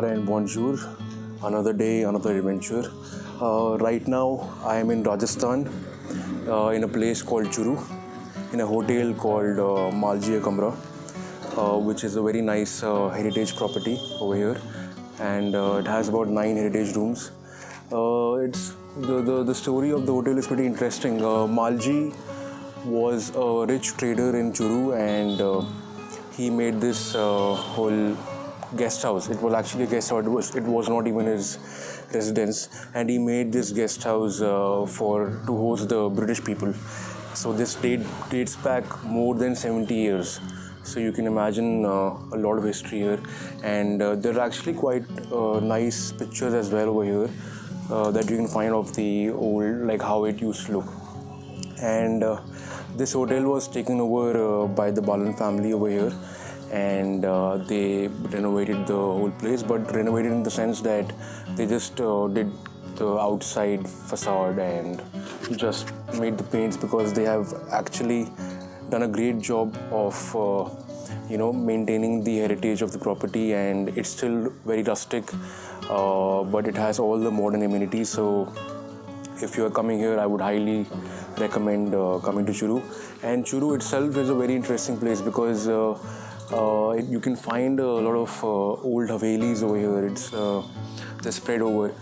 Namaskar and bonjour. Another day, another adventure. Right now, I am in Rajasthan, in a place called Churu, in a hotel called Maljiya Kamra, which is a very nice heritage property over here, and it has about 9 heritage rooms. It's the story of the hotel is pretty interesting. Malji was a rich trader in Churu, and he made this whole guest house. It was actually a guest house. It was not even his residence, and he made this guest house to host the British people. So this dates back more than 70 years. So you can imagine a lot of history here, and there are actually quite nice pictures as well over here that you can find of the old, like how it used to look. And this hotel was taken over by the Balan family over here, and they renovated the whole place, but renovated in the sense that they just did the outside facade and just made the paints, because they have actually done a great job of maintaining the heritage of the property, and it's still very rustic, but it has all the modern amenities. So if you are coming here, I would highly recommend coming to Churu. And Churu itself is a very interesting place because you can find a lot of old Havelis over here. They're spread over.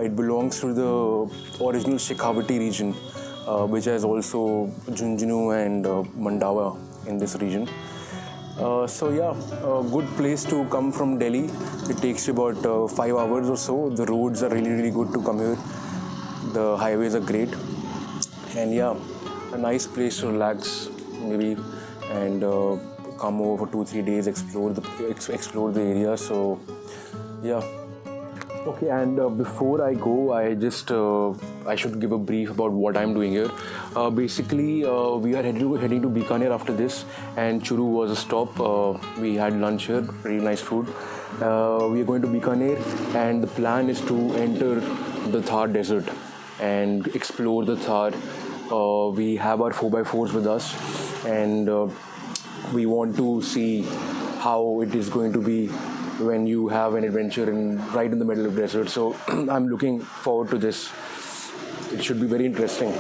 It belongs to the original Shekhawati region, which has also Jhunjhunu and Mandawa in this region. So yeah, a good place to come from Delhi. It takes you about 5 hours or so. The roads are really, really good to come here. The highways are great. And yeah, a nice place to relax maybe, and come over for 2-3 days, explore the area. So yeah. Okay, and before I go, I should give a brief about what I'm doing here. Basically, we are heading to Bikaner after this, and Churu was a stop. We had lunch here, really nice food. We are going to Bikaner, and the plan is to enter the Thar Desert and explore the Thar. We have our 4x4s with us, and we want to see how it is going to be when you have an adventure right in the middle of the desert. So I'm looking forward to this. It should be very interesting.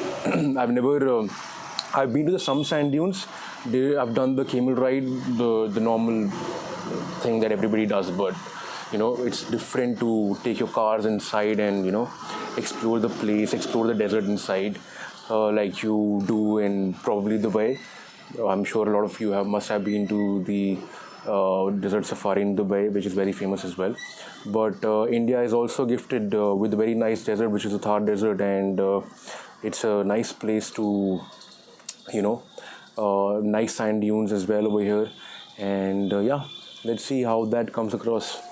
I've been to some sand dunes. I've done the camel ride, the normal thing that everybody does, but it's different to take your cars inside and explore the place, explore the desert inside, like you do in probably Dubai. I'm sure a lot of you must have been to the desert safari in Dubai, which is very famous as well. But India is also gifted with a very nice desert, which is the Thar Desert, and it's a nice place to, nice sand dunes as well over here. And yeah, let's see how that comes across.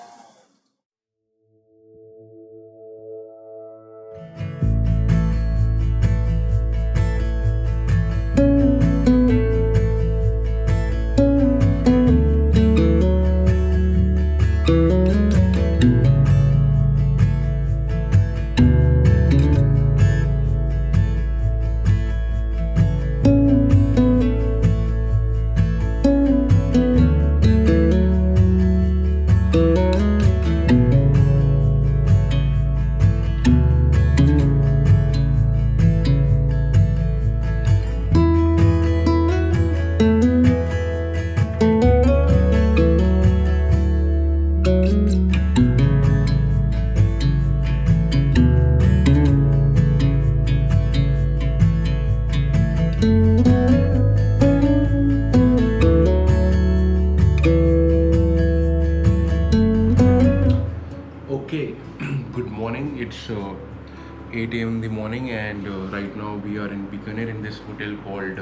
Good morning. It's 8 a.m. in the morning, and right now we are in Bikaner in this hotel called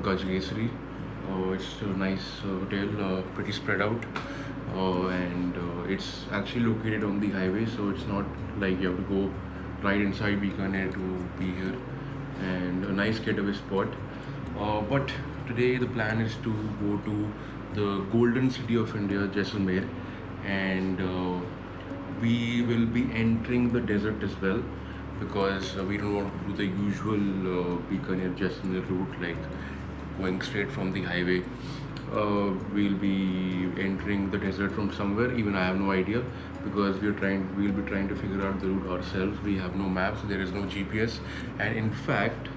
Gajgesri. It's a nice hotel, pretty spread out, and it's actually located on the highway, so it's not like you have to go right inside Bikaner to be here, and a nice getaway spot. But today the plan is to go to the golden city of India, Jaisalmer, and we will be entering the desert as well, because we don't want to do the usual Bikaner Jaisalmer route, like going straight from the highway. We'll be entering the desert from somewhere. Even I have no idea, because we'll be trying to figure out the route ourselves. We have no maps. There is no GPS, and in fact,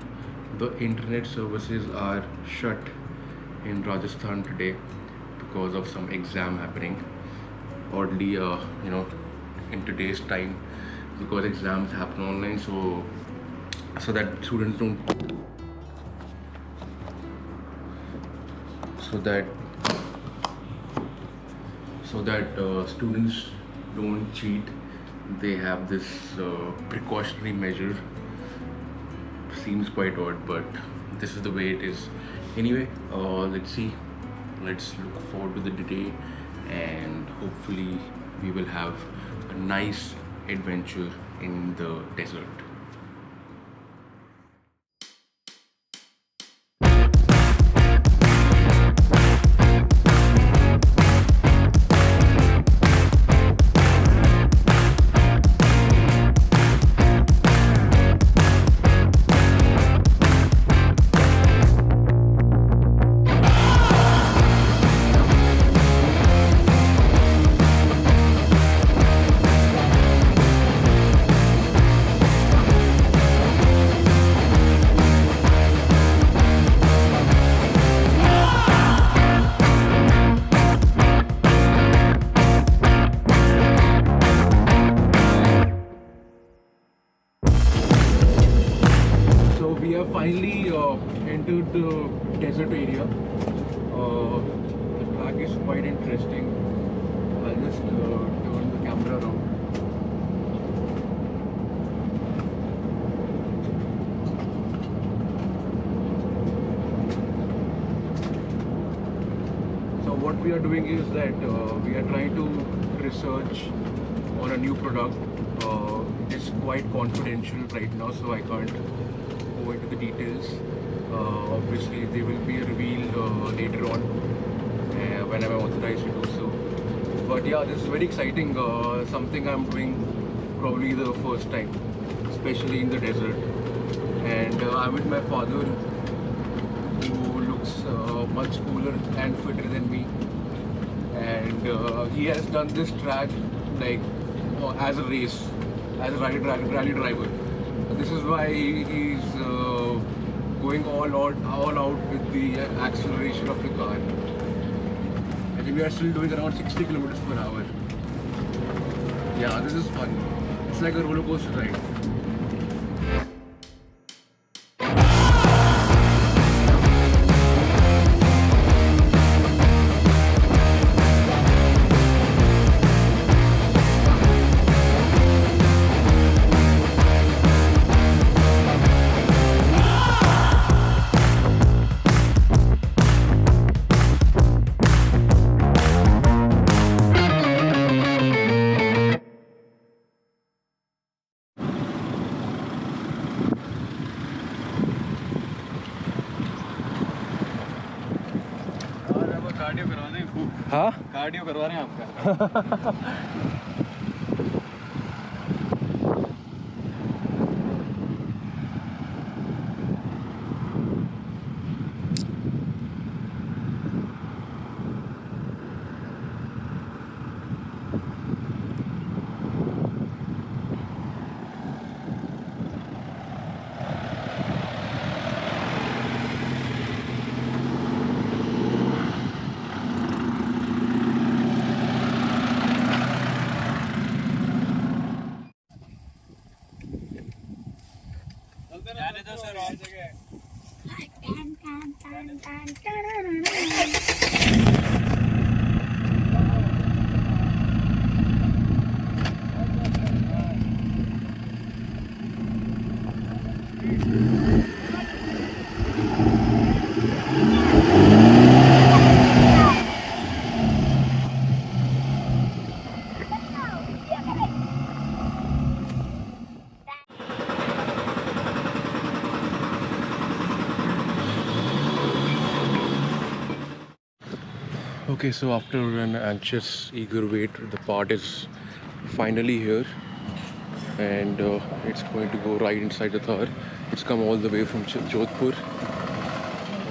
the internet services are shut in Rajasthan today because of some exam happening. Oddly, in today's time, because exams happen online, so that students don't, students don't cheat. They have this precautionary measure. Seems quite odd, but this is the way it is. Anyway, let's see. Let's look forward to the day, and hopefully we will have a nice adventure in the desert. We have finally entered the desert area. The track is quite interesting. I'll just turn the camera around. So what we are doing is that we are trying to research on a new product. It is quite confidential right now, so I can't go into the details. Obviously they will be revealed later on when I'm authorized to do so. But yeah, this is very exciting. Something I'm doing probably the first time, especially in the desert. And I'm with my father, who looks much cooler and fitter than me. And he has done this track like as a race, as a rally driver. This is why he's going all out with the acceleration of the car. I think we are still doing around 60 kilometers per hour. Yeah, this is fun. It's like a roller coaster ride. हाँ cardio करवा रहे हैं आपका Okay, so after an anxious, eager wait, the part is finally here, and it's going to go right inside the Thar. It's come all the way from Jodhpur.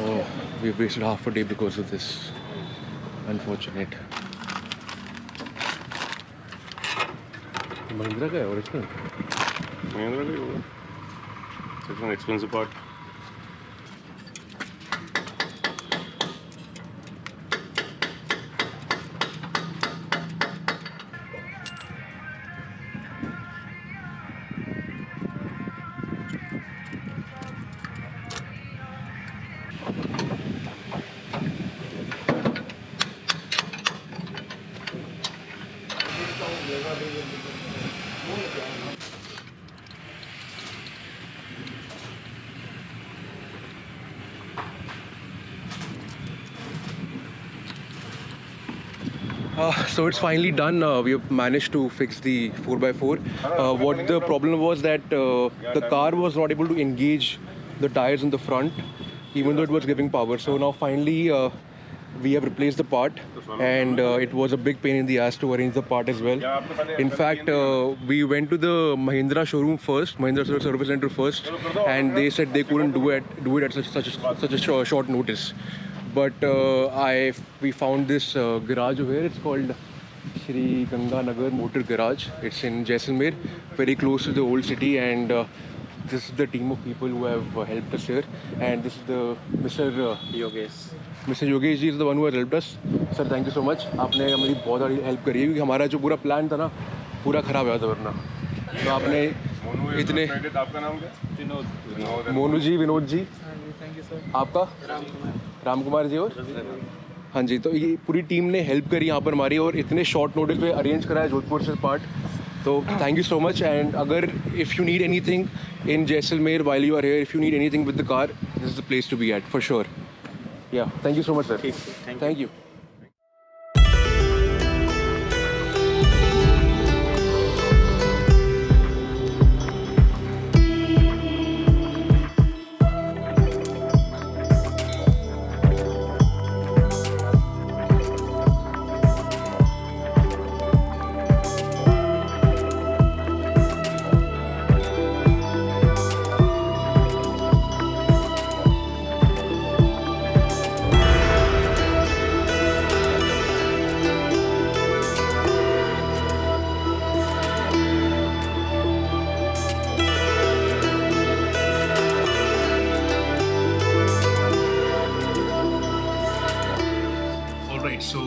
Oh, we've wasted half a day because of this. Unfortunate. Mahindra ka hai original? Mahindra ka hoga. It's an expensive part. So it's finally done. We have managed to fix the 4x4. What the problem was that the car was not able to engage the tires in the front, even though it was giving power. So now finally we have replaced the part, and it was a big pain in the ass to arrange the part as well. In fact, we went to the Mahindra showroom first, Mahindra service center first, and they said they couldn't do it at such a short notice. But we found this garage over here. It's called Shri Ganganagar Motor Garage. It's in Jaisalmer, very close to the old city, and this is the team of people who have helped us here. And this is the Mr. Yogesh. Mr. Yogesh ji is the one who has helped us. Sir, thank you so much. आपने हमारी बहुत सारी help करी है क्योंकि हमारा जो पूरा प्लान था ना पूरा खराब हुआ था वरना तो आपने इतने आपका नाम क्या? विनोद। मोनू जी, Vinod ji, thank you sir. आपका राम कुमार जी और हाँ जी, तो ये पूरी टीम ने हेल्प करी यहाँ पर हमारी और इतने शॉर्ट नोटिस पे अरेंज कराया जोधपुर से पार्ट. तो thank you so much. And अगर if you need anything in Jaisalmer while you are here, if you need anything with the car, this is the place to be at for sure. Yeah, thank you so much, sir. Thank you. So,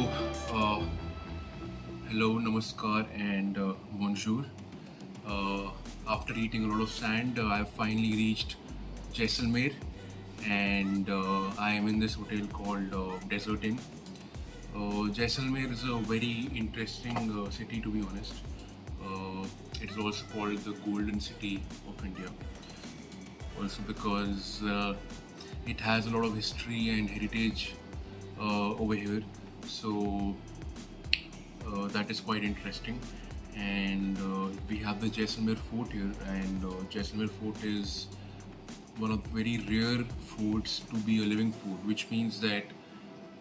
hello, namaskar, and bonjour. After eating a lot of sand, I have finally reached Jaisalmer, and I am in this hotel called Desert Inn. Jaisalmer is a very interesting city, to be honest. It is also called the Golden City of India, also because it has a lot of history and heritage over here. So that is quite interesting, and we have the Jaisalmer Fort here, and Jaisalmer Fort is one of the very rare forts to be a living fort, which means that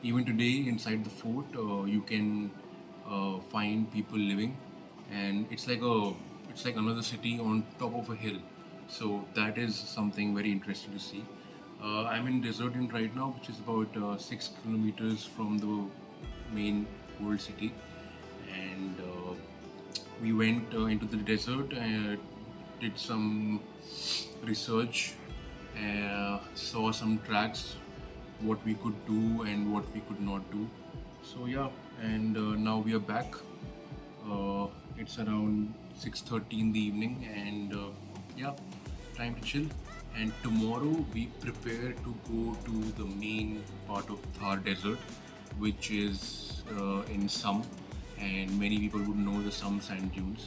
even today inside the fort you can find people living, and it's like another city on top of a hill. So that is something very interesting to see. I'm in Desert Inn right now, which is about 6 kilometers from the main old city, and we went into the desert and did some research, saw some tracks, what we could do and what we could not do. So yeah, and now we are back. It's around 6:30 in the evening, and yeah, time to chill. And tomorrow we prepare to go to the main part of Thar Desert, which is in Sum, and many people would know the Sum sand dunes.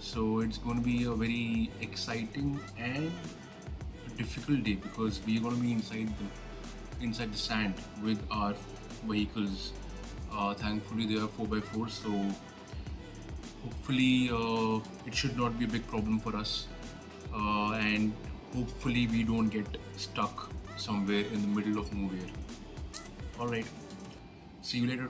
So it's going to be a very exciting and difficult day because we are going to be inside the sand with our vehicles. Thankfully they are 4x4, so hopefully it should not be a big problem for us, and hopefully we don't get stuck somewhere in the middle of nowhere. Alright, see you later.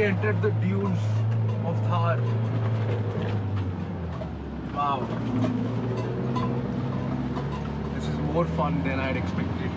entered the dunes of Thar. Wow. This is more fun than I'd expected.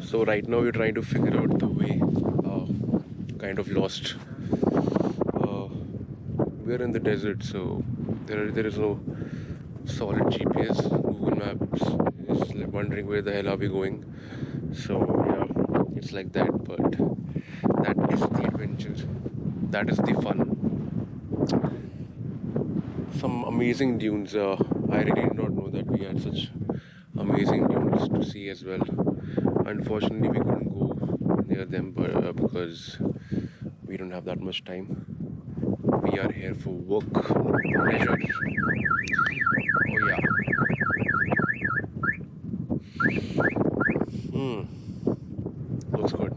So right now we're trying to figure out the way. Kind of lost. We're in the desert, so there is no solid GPS. Google Maps is like wondering where the hell are we going. So yeah, it's like that. But that is the adventure. That is the fun. Some amazing dunes. I really did not know that we had such amazing dunes to see as well. Unfortunately, we couldn't go near them because we don't have that much time. We are here for work, pleasure. Oh yeah. Looks good.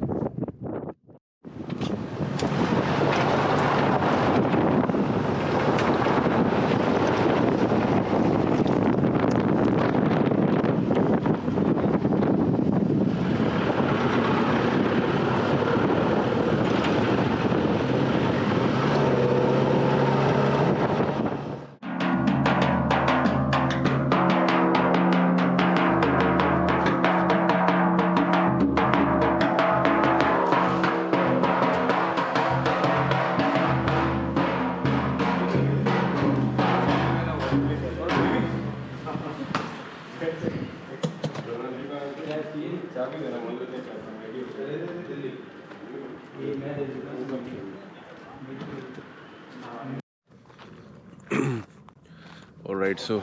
Alright, so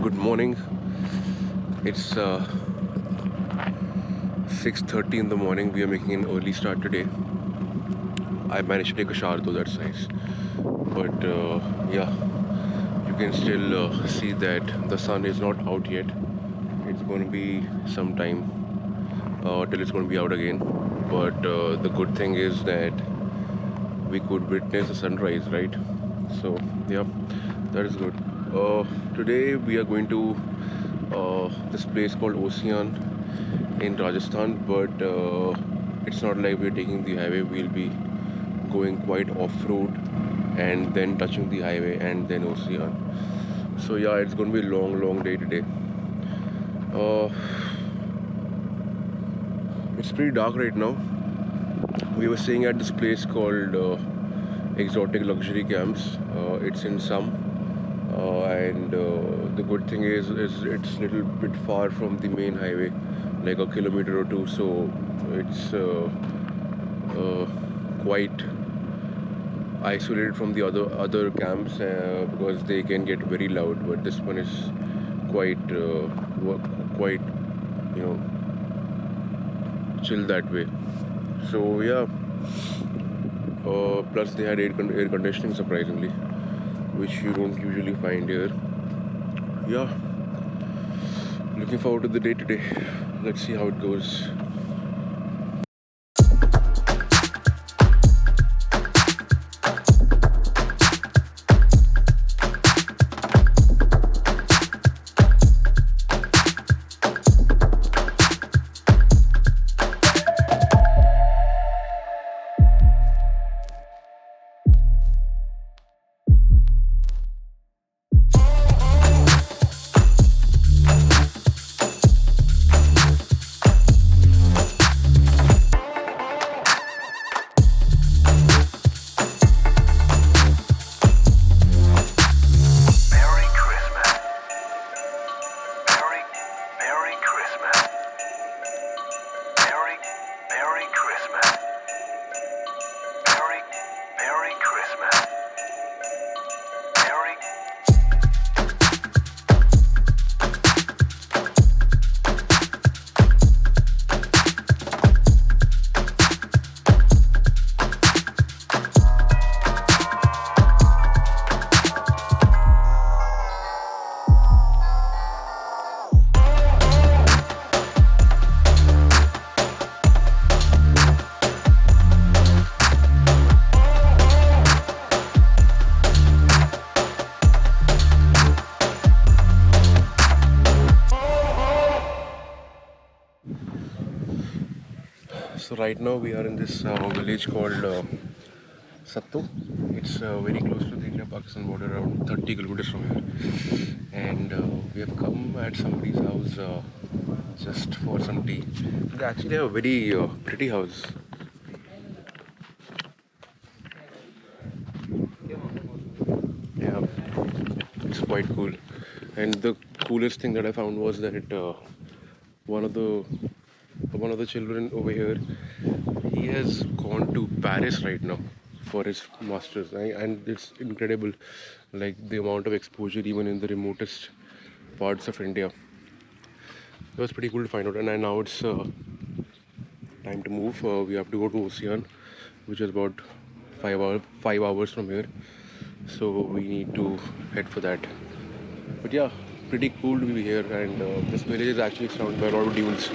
good morning. It's 6:30 in the morning. We are making an early start today. I managed to take a shower though, that's nice. But yeah, you can still see that the sun is not out yet. It's going to be some time till it's going to be out again. But the good thing is that we could witness the sunrise, right? So yeah, that is good. Today we are going to this place called Osian in Rajasthan, but it's not like we're taking the highway. We'll be going quite off-road and then touching the highway and then Osian. So yeah, it's going to be a long day today. It's pretty dark right now. We were staying at this place called Exotic Luxury Camps. It's in Some. And the good thing is it's a little bit far from the main highway, like a kilometer or two, so it's quite isolated from the other camps because they can get very loud, but this one is quite chill that way. So yeah, plus they had air conditioning surprisingly, which you don't usually find here. Yeah, looking forward to the day today. Let's see how it goes. So right now we are in this village called Sattu. It's very close to the India-Pakistan border, around 30 kilometers from here. And we have come at somebody's house just for some tea. They actually have a very pretty house. Yeah, it's quite cool. And the coolest thing that I found was that one of the children over here, he has gone to Paris right now for his masters, and it's incredible, like the amount of exposure even in the remotest parts of India. It was pretty cool to find out, and now it's time to move. We have to go to Osian, which is about 5 hours from here. So we need to head for that. But yeah, pretty cool to be here, and this village is actually surrounded by a lot of dunes.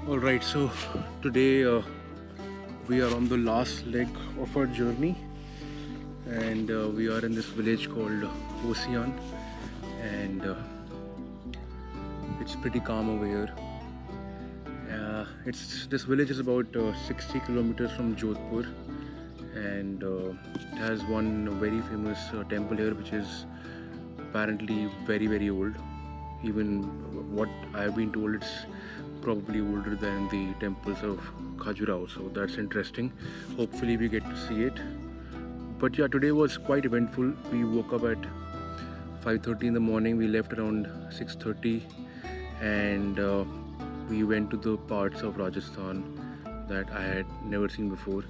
Alright, so today we are on the last leg of our journey, and we are in this village called Osian, and it's pretty calm over here. This village is about 60 kilometers from Jodhpur, and it has one very famous temple here, which is apparently very old. Even what I've been told, it's probably older than the temples of Khajuraho, so that's interesting. Hopefully we get to see it. But yeah, today was quite eventful. We woke up at 5:30 in the morning. We left around 6:30, and we went to the parts of Rajasthan that I had never seen before.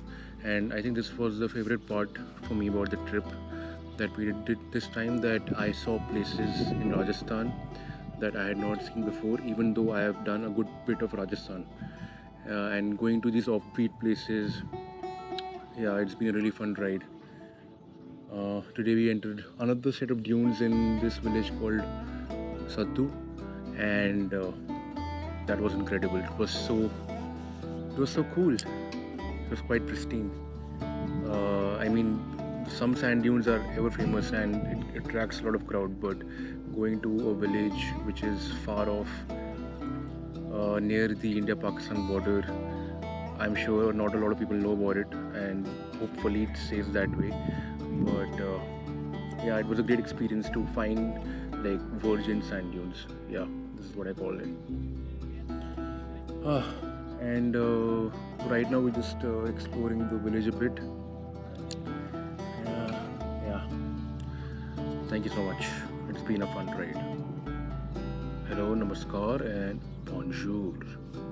And I think this was the favorite part for me about the trip that we did this time, that I saw places in Rajasthan that I had not seen before, even though I have done a good bit of Rajasthan. And going to these offbeat places, yeah, it's been a really fun ride. Today we entered another set of dunes in this village called Sattu, and that was incredible. It was so cool. It was quite pristine. I mean, some sand dunes are ever famous and it attracts a lot of crowd, but going to a village which is far off near the India-Pakistan border, I'm sure not a lot of people know about it, and hopefully it stays that way. But yeah, it was a great experience to find like virgin sand dunes. Yeah, this is what I call it. And right now we're just exploring the village a bit. Yeah, thank you so much. It's been a fun ride. Hello, namaskar, and bonjour.